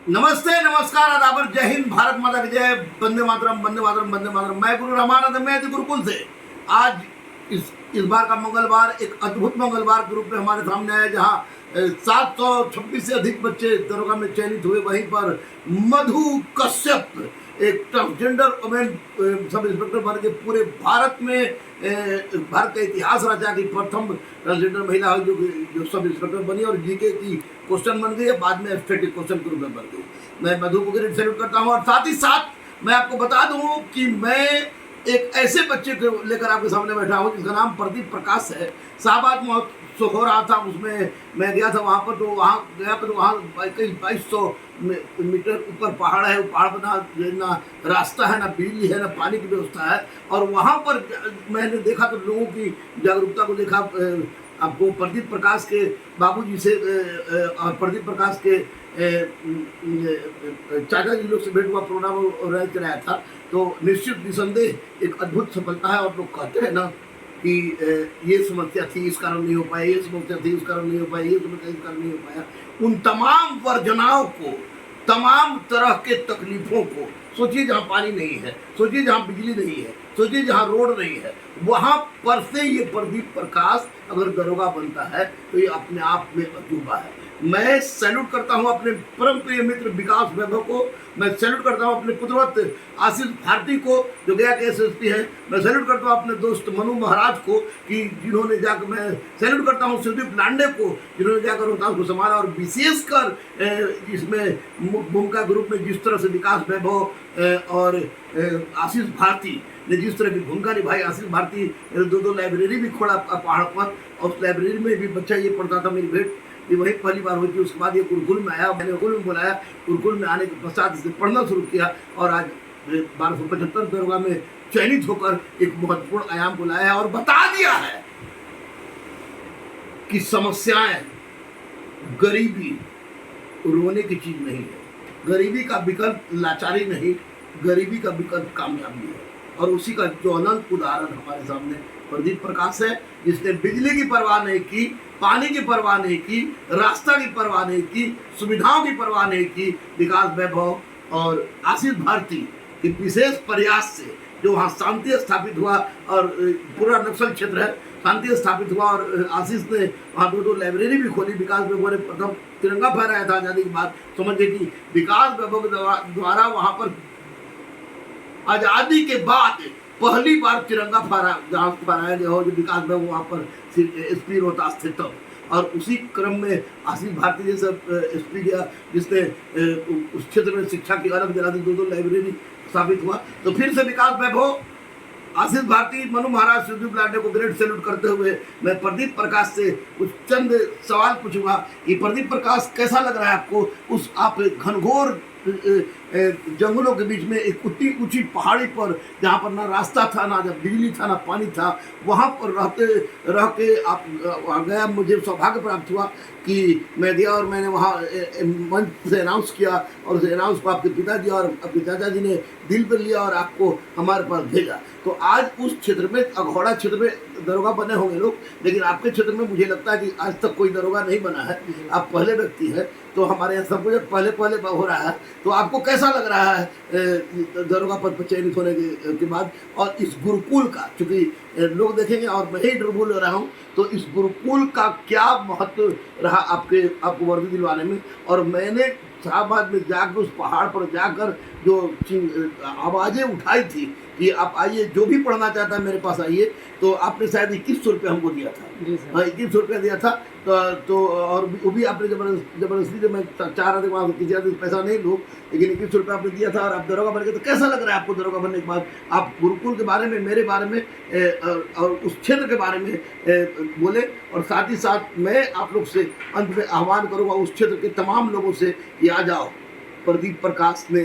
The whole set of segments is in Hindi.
नमस्ते, नमस्कार, आदाबर, जय हिंद, भारत माता की जय, वंदे मातरम, वंदे मातरम, वंदे मातरम। मैं गुरु रामानंद, मैं गुरुकुल से। आज इस बार का मंगलवार एक अद्भुत मंगलवार के रूप में हमारे सामने आया, जहाँ 726 से अधिक बच्चे दरोगा में चयनित हुए। वहीं पर मधु कश्यप एक ट्रांसजेंडर वुमेन सब इंस्पेक्टर बन के पूरे भारत में भारत का इतिहास रचा कि प्रथम ट्रांसजेंडर महिला जो सब इंस्पेक्टर बनी और जीके की क्वेश्चन बन गई है, बाद में स्टैटिक क्वेश्चन के रूप में बन गई। मैं मधु को ग्रेट सैल्यूट करता हूँ। और साथ ही साथ मैं आपको बता दूँ कि मैं एक ऐसे बच्चे को लेकर आपके सामने बैठा हूँ जिसका नाम प्रदीप प्रकाश है। शाहबाद महोत्सव हो रहा था, उसमें मैं गया था। वहाँ पर तो वहाँ कई 2200 मीटर ऊपर पहाड़ है। वो पहाड़ पर ना रास्ता है, ना बिजली है, ना पानी की व्यवस्था है। और वहाँ पर मैंने देखा तो लोगों की जागरूकता को देखा। आपको प्रदीप प्रकाश के बाबूजी से और प्रदीप प्रकाश के चाचा जी लोग से भेंट हुआ, प्रोग्राम ऑर्गेनाइज कराया था। तो निश्चित निसंदेह एक अद्भुत सफलता है। और लोग कहते हैं ना कि ये समस्या थी, इस कारण नहीं हो पाया, ये समस्या थी, इस कारण नहीं हो पाया, ये समस्या इस कारण नहीं हो पाया। उन तमाम वर्जनाओं को, तमाम तरह के तकलीफों को सोचिए। जहाँ पानी नहीं है, सोचिए जहाँ बिजली नहीं है, सोचिए जहाँ रोड नहीं है, वहाँ पर से ये प्रदीप प्रकाश अगर दरोगा बनता है तो ये अपने आप में अजूबा है। मैं सैल्यूट करता हूँ अपने परम प्रिय मित्र विकास वैभव को। मैं सैल्यूट करता हूँ अपने पुत्रवत आशीष भारती को जो गया के एसएसपी है। मैं सैल्यूट करता हूँ अपने दोस्त मनु महाराज को कि जिन्होंने जाकर, मैं सैल्यूट करता हूँ सुदीप लांडे को जिन्होंने जाकर रोहतास को संभाला। और विशेषकर इसमें भूमिका ग्रुप में जिस तरह से विकास वैभव और आशीष भारती ने जिस तरह की भूमिका निभाई। आशीष भारती 2 लाइब्रेरी भी खोला पहाड़ पर, और उस लाइब्रेरी में भी बच्चा ये पढ़ता था। मेरी भेंट ये वही पहली बार हुई थी। उसके बाद ये गुरुकुल में आया, मैंने गुरुकुल में बुलाया। गुरुकुल में आने के पश्चात इसने पढ़ना शुरू किया और आज 1275 दरोगा में चयनित होकर एक महत्वपूर्ण आयाम को लाया है और बता दिया है कि समस्याएं, गरीबी रोने की चीज नहीं है। गरीबी का विकल्प लाचारी नहीं, गरीबी का विकल्प कामयाबी है। और उसी का ज्वलंत उदाहरण हमारे सामने प्रदीप प्रकाश है, जिसने बिजली की परवाह नहीं की, पानी की परवाह नहीं की, रास्ता की परवाह नहीं की, सुविधाओं की परवाह नहीं की। विकास वैभव और आशीष भारती के विशेष प्रयास से जो वहाँ शांति स्थापित हुआ, और पूरा नक्सल क्षेत्र है, शांति स्थापित हुआ। और आशीष ने वहाँ 2 लाइब्रेरी भी खोली। विकास वैभव ने प्रथम तिरंगा फहराया था आज़ादी के बाद। समझिए कि विकास वैभव द्वारा वहाँ पर आज़ादी के बाद पहली बार तिरंगा फहराया गया हो, जो विकास में वहाँ पर एसपी रोहतास थे तब। और उसी क्रम में आशीष भारती जैसा एसपी गया जिसने उस क्षेत्र में शिक्षा की अलग जला दी, 2 लाइब्रेरी स्थापित हुआ। तो फिर से विकास वैभव, आशीष भारती, मनु महाराज, सुदीप लांडे को ग्रेट सैल्यूट करते हुए मैं प्रदीप प्रकाश से कुछ चंद सवाल पूछूंगा कि प्रदीप प्रकाश कैसा लग रहा है आपको? उस आप घनघोर जंगलों के बीच में एक ऊंची पहाड़ी पर, जहाँ पर ना रास्ता था, ना बिजली था, ना पानी था, वहाँ पर रह के आप वहाँ गया। मुझे सौभाग्य प्राप्त हुआ कि मैं गया और मैंने वहाँ मंच से अनाउंस किया, और उस अनाउंस को आपके पिताजी और अपने चाचा जी ने दिल पर लिया और आपको हमारे पास भेजा। तो आज उस क्षेत्र में, अघोड़ा क्षेत्र में दरोगा बने होंगे लोग, लेकिन आपके क्षेत्र में मुझे लगता है कि आज तक कोई दरोगा नहीं बना है। आप पहले व्यक्ति हैं। तो हमारे यहाँ सब कुछ पहले हो रहा है। तो आपको कैसा लग रहा है दरोगा पद पर चयनित होने के बाद? और इस गुरुकुल का, चूँकि लोग देखेंगे और मैं ही इंटरव्यू ले रहा हूँ, तो इस गुरुकुल का क्या महत्व रहा आपको वर्दी दिलवाने में? और मैंने शाहबाद में जाकर, उस पहाड़ पर जाकर जो आवाज़ें उठाई थी कि आप आइए, जो भी पढ़ना चाहता है मेरे पास आइए, तो आपने शायद 2100 रुपये हमको दिया था। 2100 रुपये दिया था। तो और वो भी आपने जबरदस्ती, जब मैं चाह रहा था वहाँ किसी आदमी पैसा नहीं लूँ, लेकिन 2100 रुपये आपने दिया था और आप दरोगा बन गए। तो कैसा लग रहा है आपको दरोगा बनने के बाद? आप गुरुकुल के बारे में, मेरे बारे में और उस क्षेत्र के बारे में बोले। और साथ ही साथ मैं आप लोग से अंत में आह्वान करूँगा उस क्षेत्र के तमाम लोगों से कि आ जाओ, प्रदीप प्रकाश ने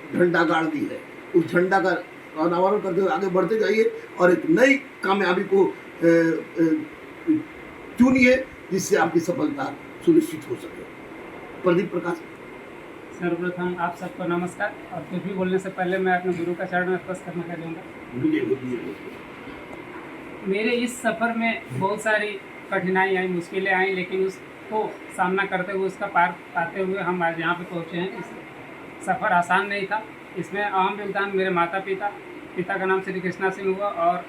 झंडा गाड़ दी है। उस झंडा का अनावरण करते हुए आगे बढ़ते जाइए और एक नई कामयाबी को चुनिए, जिससे आपकी सफलता सुनिश्चित हो सके। प्रदीप प्रकाश। सर्वप्रथम आप सबको नमस्कार। और कुछ भी बोलने से पहले मैं अपने गुरु का चरण में स्पर्श करना चाहूँगा। मेरे इस सफ़र में बहुत सारी कठिनाई आई, मुश्किलें आई, लेकिन उस को सामना करते हुए, उसका पार पाते हुए हम आज यहाँ पे पहुँचे हैं। इस सफ़र आसान नहीं था। इसमें अहम योगदान मेरे माता पिता का नाम श्री कृष्णा सिंह हुआ, और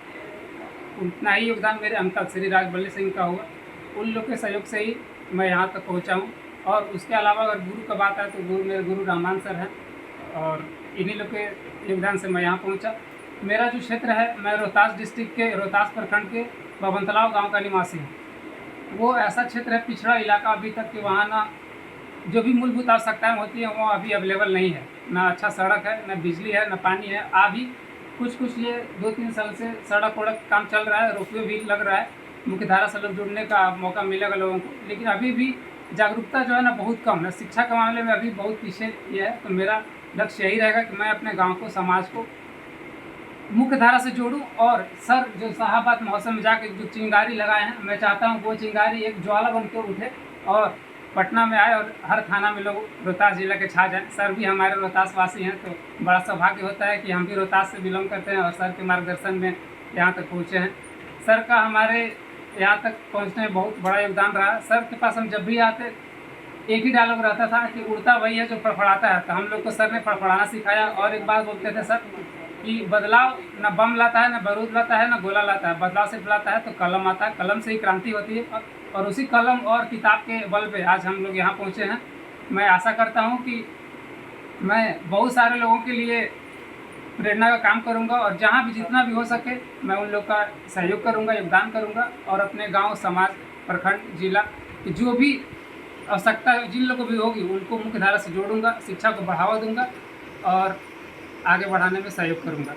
उतना ही योगदान मेरे अंकल श्री राजबल्ली सिंह का हुआ। उन लोग के सहयोग से ही मैं यहाँ तक पहुँचा हूँ। और उसके अलावा अगर गुरु का बात है तो मेरे गुरु रामान सर हैं, और इन्हीं लोग के योगदान से मैं यहाँ पहुँचा। मेरा जो क्षेत्र है, मैं रोहतास डिस्ट्रिक्ट के रोहतास प्रखंड के बबनतलाव गांव का निवासी हूँ। वो ऐसा क्षेत्र है, पिछड़ा इलाका अभी तक कि वहाँ ना जो भी मूलभूत आवश्यकताएँ होती हैं वो अभी अवेलेबल नहीं है। ना अच्छा सड़क है, ना बिजली है, ना पानी है। अभी कुछ ये 2-3 साल से सड़क वड़क काम चल रहा है, रोपवे भी लग रहा है, मुख्य धारा से लोग जुड़ने का मौका मिलेगा लोगों को। लेकिन अभी भी जागरूकता जो है ना बहुत कम है। शिक्षा के मामले में अभी बहुत पीछे ये है। तो मेरा लक्ष्य यही रहेगा कि मैं अपने गांव को, समाज को मुख्य धारा से जोड़ूं। और सर जो शाहाबाद महोत्सव में जाके जो चिंगारी लगाए हैं, मैं चाहता हूं वो चिंगारी एक ज्वाला बनकर उठे और पटना में आए और हर थाना में लोग रोहतास जिला के छा जाएँ। सर भी हमारे रोहतास वासी हैं, तो बड़ा सौभाग्य होता है कि हम भी रोहतास से बिलोंग करते हैं और सर के मार्गदर्शन में यहाँ तक पहुँचे हैं। सर का हमारे यहाँ तक पहुँचने में बहुत बड़ा योगदान रहा। सर के पास हम जब भी आते एक ही डायलॉग रहता था कि उड़ता वही है जो फड़फड़ाता है। तो हम लोग को सर ने फड़फड़ाना सिखाया। और एक बात बोलते थे सर कि बदलाव न बम लाता है, न बारूद लाता है, न गोला लाता है, बदलाव सिर्फ लाता है तो कलम आता है। कलम से ही क्रांति होती है, और उसी कलम और किताब के बल पे आज हम लोग यहाँ पहुँचे हैं। मैं आशा करता हूँ कि मैं बहुत सारे लोगों के लिए प्रेरणा का काम करूँगा, और जहाँ भी जितना भी हो सके मैं उन लोग का सहयोग करूँगा, योगदान करूँगा, और अपने गांव, समाज, प्रखंड, जिला की जो भी आवश्यकता जिन लोगों को भी होगी उनको मुख्य धारा से जोड़ूंगा, शिक्षा को बढ़ावा दूंगा और आगे बढ़ाने में सहयोग करूंगा।